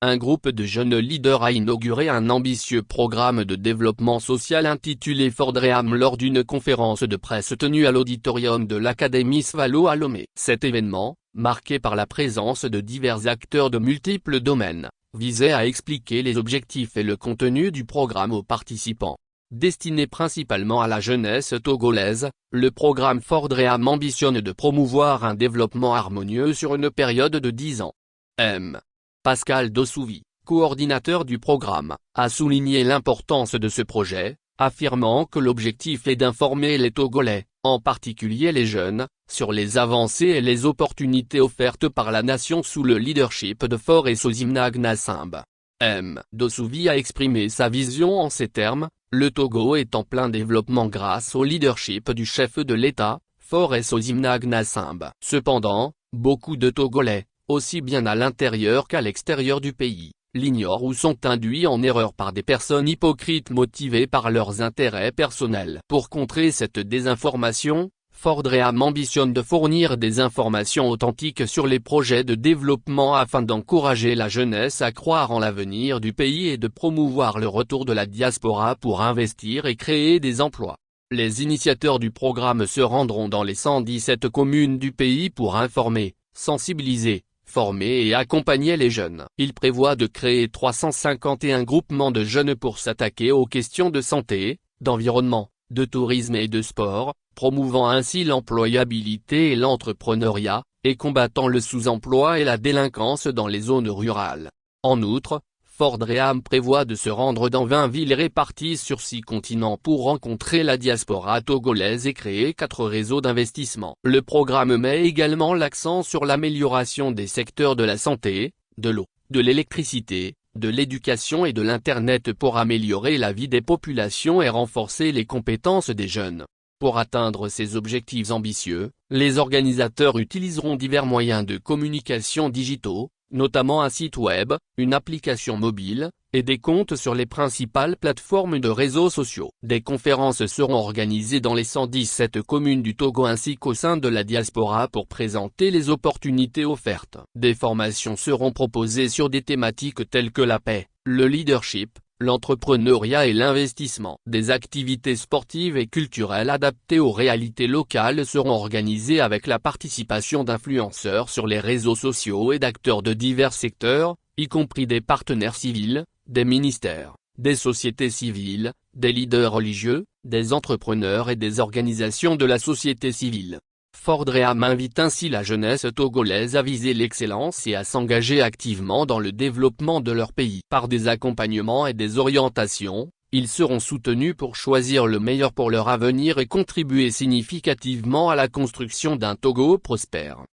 un groupe de jeunes leaders a inauguré un ambitieux programme de développement social intitulé Fordréam lors d'une conférence de presse tenue à l'auditorium de l'Académie Swallow à Lomé. Cet événement, marqué par la présence de divers acteurs de multiples domaines, visait à expliquer les objectifs et le contenu du programme aux participants. Destiné principalement à la jeunesse togolaise, le programme Fordréam ambitionne de promouvoir un développement harmonieux sur une période de 10 ans. Pascal Dosouvi, coordinateur du programme, a souligné l'importance de ce projet, affirmant que l'objectif est d'informer les Togolais, en particulier les jeunes, sur les avancées et les opportunités offertes par la nation sous le leadership de Faure Sozimna Gnassingbé. Dosouvi a exprimé sa vision en ces termes: le Togo est en plein développement grâce au leadership du chef de l'État, Faure Sozimna Gnassingbé. Cependant, beaucoup de Togolais, aussi bien à l'intérieur qu'à l'extérieur du pays, l'ignorent ou sont induits en erreur par des personnes hypocrites motivées par leurs intérêts personnels. Pour contrer cette désinformation, Fordréam ambitionne de fournir des informations authentiques sur les projets de développement afin d'encourager la jeunesse à croire en l'avenir du pays et de promouvoir le retour de la diaspora pour investir et créer des emplois. Les initiateurs du programme se rendront dans les 117 communes du pays pour informer, sensibiliser, former et accompagner les jeunes. Il prévoit de créer 351 groupements de jeunes pour s'attaquer aux questions de santé, d'environnement, de tourisme et de sport, promouvant ainsi l'employabilité et l'entrepreneuriat, et combattant le sous-emploi et la délinquance dans les zones rurales. En outre, Fordréam prévoit de se rendre dans 20 villes réparties sur 6 continents pour rencontrer la diaspora togolaise et créer 4 réseaux d'investissement. Le programme met également l'accent sur l'amélioration des secteurs de la santé, de l'eau, de l'électricité, de l'éducation et de l'Internet pour améliorer la vie des populations et renforcer les compétences des jeunes. Pour atteindre ces objectifs ambitieux, les organisateurs utiliseront divers moyens de communication digitaux, notamment un site web, une application mobile, et des comptes sur les principales plateformes de réseaux sociaux. Des conférences seront organisées dans les 117 communes du Togo ainsi qu'au sein de la diaspora pour présenter les opportunités offertes. Des formations seront proposées sur des thématiques telles que la paix, le leadership, l'entrepreneuriat et l'investissement. Des activités sportives et culturelles adaptées aux réalités locales seront organisées avec la participation d'influenceurs sur les réseaux sociaux et d'acteurs de divers secteurs, y compris des partenaires civils, des ministères, des sociétés civiles, des leaders religieux, des entrepreneurs et des organisations de la société civile. Fordréam invite ainsi la jeunesse togolaise à viser l'excellence et à s'engager activement dans le développement de leur pays. Par des accompagnements et des orientations, ils seront soutenus pour choisir le meilleur pour leur avenir et contribuer significativement à la construction d'un Togo prospère.